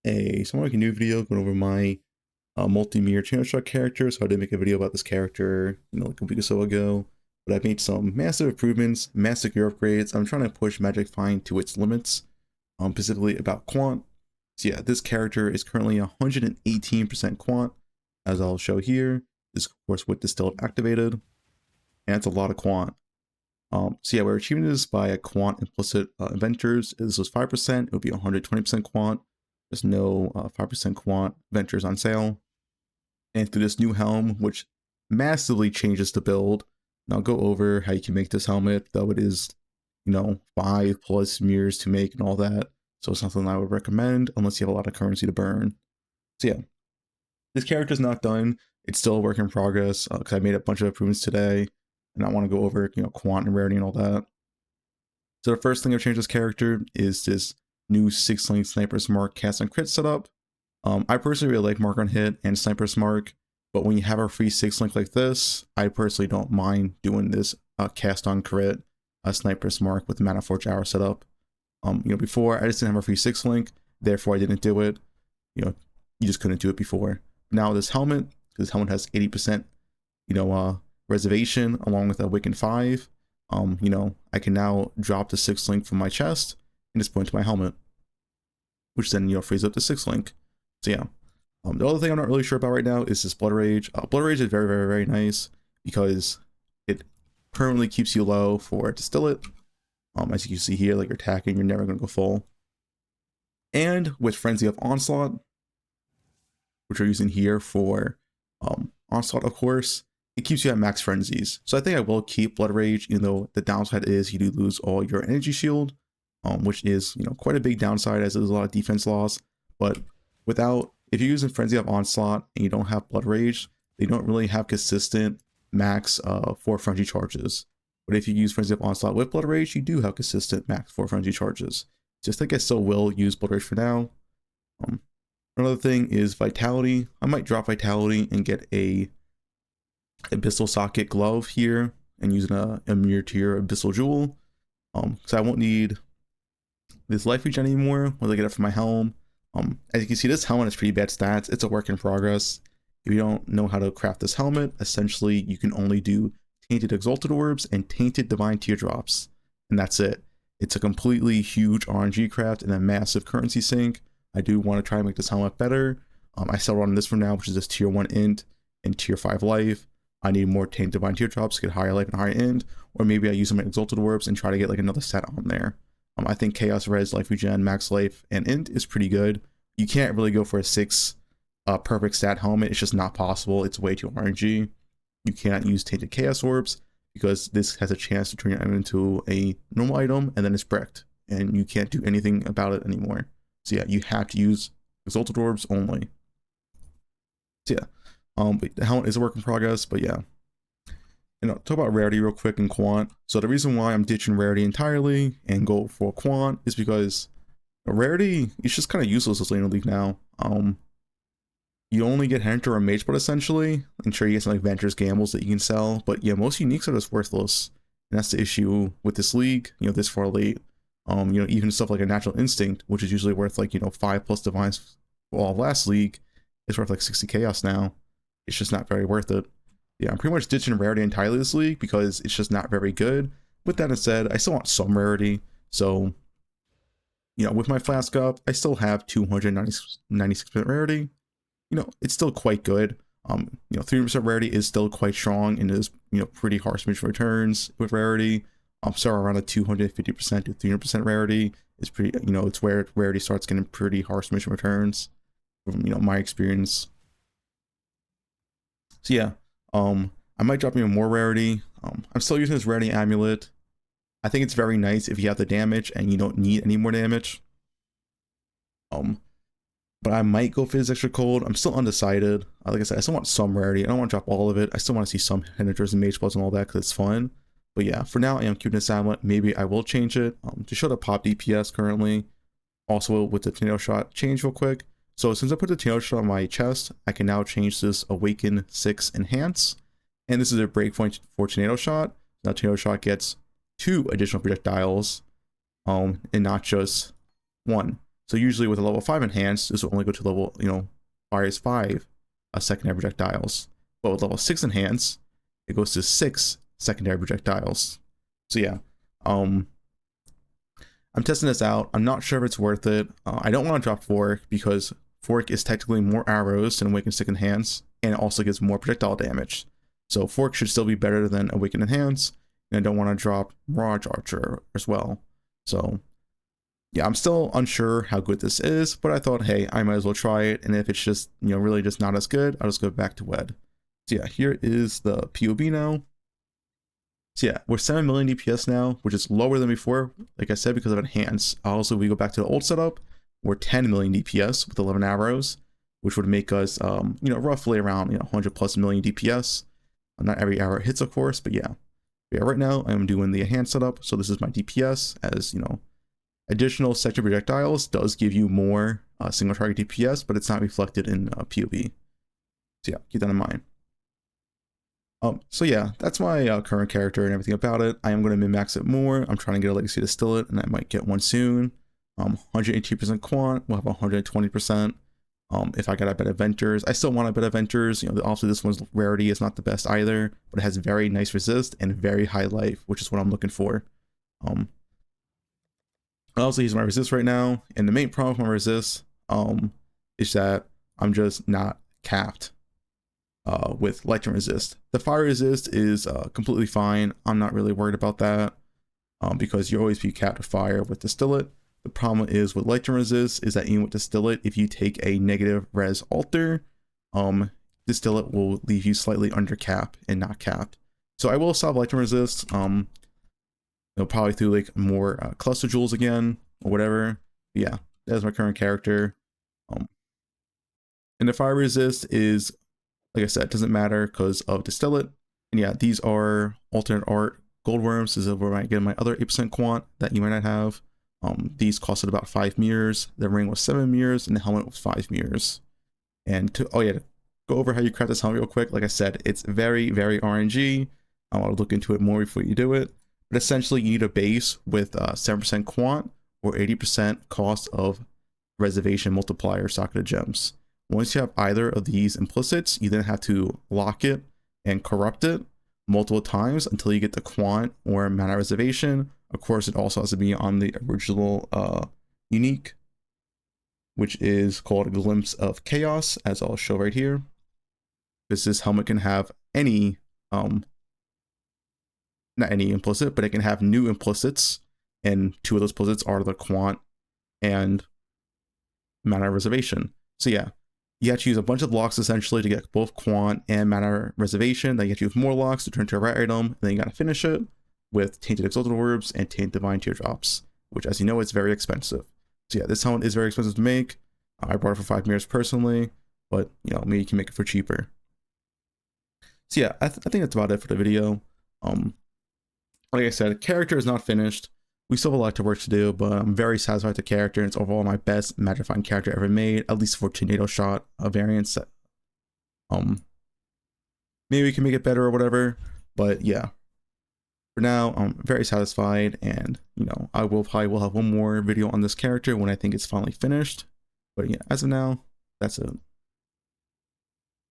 So I want to make a new video going over my multi-mirror channel shot character. So I did make a video about this character, like a week or so ago. But I've made some massive improvements, massive gear upgrades. I'm trying to push Magic Find to its limits, specifically about Quant. So yeah, this character is currently 118% Quant, as I'll show here. This, of course, with distilled activated, and it's a lot of Quant. So yeah, we're achieving this by a Quant implicit ventures. This was 5%, it would be 120% Quant. There's no 5% Quant ventures on sale. And through this new helm, which massively changes the build, and I'll go over how you can make this helmet, though it is, 5+ mirrors to make and all that. So it's not something I would recommend unless you have a lot of currency to burn. So yeah, this character is not done. It's still a work in progress because I made a bunch of improvements today, and I want to go over, Quant and rarity and all that. So the first thing I've changed this character is this new 6-link Sniper's Mark cast on crit setup. I personally really like Mark on hit and Sniper's Mark, but when you have a free 6-link like this, I personally don't mind doing this cast on crit Sniper's Mark with the Mana Forge Hour setup. Before I just didn't have a free 6-link, therefore I didn't do it. You just couldn't do it before. Now this helmet has 80%, reservation along with a Awaken 5. I can now drop the 6-link from my chest and just point to my helmet, which then, frees up the 6-link. So yeah, the other thing I'm not really sure about right now is this Blood Rage. Blood Rage is very, very, very nice because it permanently keeps you low for Distill It. As you can see here, like you're attacking, you're never going to go full. And with Frenzy of Onslaught, which we're using here for Onslaught, of course, it keeps you at max frenzies. So I think I will keep Blood Rage, even though the downside is you do lose all your energy shield, which is, quite a big downside as there's a lot of defense loss. But if you're using Frenzy of Onslaught and you don't have Blood Rage, they don't really have consistent max 4 frenzy charges. But if you use Frenzy of Onslaught with Blood Rage, you do have consistent max 4 frenzy charges. Just like I still will use Blood Rage for now. Another thing is Vitality. I might drop Vitality and get a Abyssal Socket Glove here and using a mirror to your Abyssal Jewel. So I won't need this life regen anymore once I get it from my helm. As you can see, this helmet has pretty bad stats. It's a work in progress. If you don't know how to craft this helmet, essentially you can only do Tainted Exalted Orbs and Tainted Divine Teardrops, and that's it. It's a completely huge RNG craft and a massive currency sink. I do want to try and make this helmet better. I still run this for now, which is this tier 1 int and tier 5 life. I need more Tainted Divine Teardrops to get higher life and higher int, or maybe I use some Exalted Orbs and try to get like another set on there. I think Chaos Res, Life Regen, Max Life, and Int is pretty good. You can't really go for a 6 perfect stat helmet. It's just not possible. It's way too RNG. You cannot use Tainted Chaos Orbs because this has a chance to turn your item into a normal item and then it's bricked, and you can't do anything about it anymore. So yeah, you have to use Exalted Orbs only. So yeah, but the helmet is a work in progress, but yeah. Talk about rarity real quick in Quant. So the reason why I'm ditching rarity entirely and go for Quant is because rarity is just kind of useless as lane in the league now. You only get Hunter or Mage, but essentially, and sure you get some like Ventures Gambles that you can sell, but yeah, most uniques are just worthless, and that's the issue with this league. This far late. Even stuff like a Natural Instinct, which is usually worth like 5+ divines all last league, is worth like 60 chaos now. It's just not very worth it. Yeah, I'm pretty much ditching rarity entirely this league because it's just not very good. With that said, I still want some rarity. So, with my flask up, I still have 296% rarity. It's still quite good. 3% rarity is still quite strong and is, pretty harsh mission returns with rarity. So around a 250% to 300% rarity is pretty, it's where rarity starts getting pretty harsh mission returns from, my experience. So yeah. I might drop even more rarity. I'm still using this rarity amulet. I think it's very nice if you have the damage and you don't need any more damage. But I might go for this extra cold. I'm still undecided. Like I said, I still want some rarity. I don't want to drop all of it. I still want to see some Hinders and Mage Bloods and all that because it's fun. But yeah, for now I am keeping this amulet. Maybe I will change it to show the pop DPS currently. Also with the tornado shot change real quick. So since I put the tornado shot on my chest, I can now change this Awaken 6 Enhance. And this is a breakpoint for tornado shot. Now tornado shot gets 2 additional projectiles, and not just 1. So usually with a level 5 enhanced, this will only go to level, fires 5 secondary projectiles. But with level 6 enhanced, it goes to 6 secondary projectiles. So yeah, I'm testing this out. I'm not sure if it's worth it. I don't want to drop Fork because Fork is technically more arrows than Awakened Stick Enhance, and it also gives more projectile damage. So Fork should still be better than Awakened Enhance, and I don't want to drop Mirage Archer as well. So yeah, I'm still unsure how good this is, but I thought, hey, I might as well try it, and if it's just, really just not as good, I'll just go back to WED. So yeah, here is the POB now. So yeah, we're 7 million DPS now, which is lower than before, like I said, because of Enhance. Also, we go back to the old setup, we're 10 million DPS with 11 arrows, which would make us, roughly around, 100 plus million DPS. Not every arrow hits, of course, but yeah. Right now, I'm doing the Enhance setup, so this is my DPS, as, additional sector projectiles does give you more single target DPS, but it's not reflected in POB. So yeah, keep that in mind. So yeah, that's my current character and everything about it. I am going to min-max it more. I'm trying to get a legacy Distillate, and I might get one soon. 118% Quant, we'll have 120%. If I got a bet Ventures, I still want a bet Ventures. Obviously this one's rarity is not the best either, but it has very nice resist and very high life, which is what I'm looking for. I also use my resist right now, and the main problem with my resist is that I'm just not capped with Electrum resist. The fire resist is completely fine. I'm not really worried about that because you always be capped with fire with Distillate. The problem is with Electrum resist is that even with Distillate, if you take a negative res alter, Distillate will leave you slightly under cap and not capped. So I will solve Electrum resist. Probably through like more cluster jewels again or whatever. But yeah, that's my current character. And the fire resist is, like I said, it doesn't matter because of Distillate. And yeah, these are alternate art gold worms. This is where I get my other 8% quant that you might not have. These costed about 5 mirrors. The ring was 7 mirrors, and the helmet was 5 mirrors. And to go over how you craft this helmet real quick. Like I said, it's very, very RNG. I'll look into it more before you do it. But essentially, you need a base with 7% quant or 80% cost of reservation multiplier socketed gems. Once you have either of these implicits, you then have to lock it and corrupt it multiple times until you get the quant or mana reservation. Of course, it also has to be on the original unique, which is called a Glimpse of Chaos, as I'll show right here. This helmet can have any not any implicit, but it can have new implicits, and 2 of those implicits are the quant and mana reservation. So yeah, you have to use a bunch of locks essentially to get both quant and mana reservation. Then you have to use more locks to turn to a rare item, and then you gotta finish it with Tainted Exalted Orbs and Tainted Divine Teardrops, which, as you know, is very expensive. So yeah, this helmet is very expensive to make. I bought it for 5 mirrors personally, but maybe you can make it for cheaper. So yeah, I think that's about it for the video. Like I said, character is not finished. We still have a lot to work to do, but I'm very satisfied with the character, and it's overall my best Magifying character ever made, at least for tornado shot variants. Maybe we can make it better or whatever, but yeah. For now, I'm very satisfied, and I will have one more video on this character when I think it's finally finished. But yeah, as of now, that's it.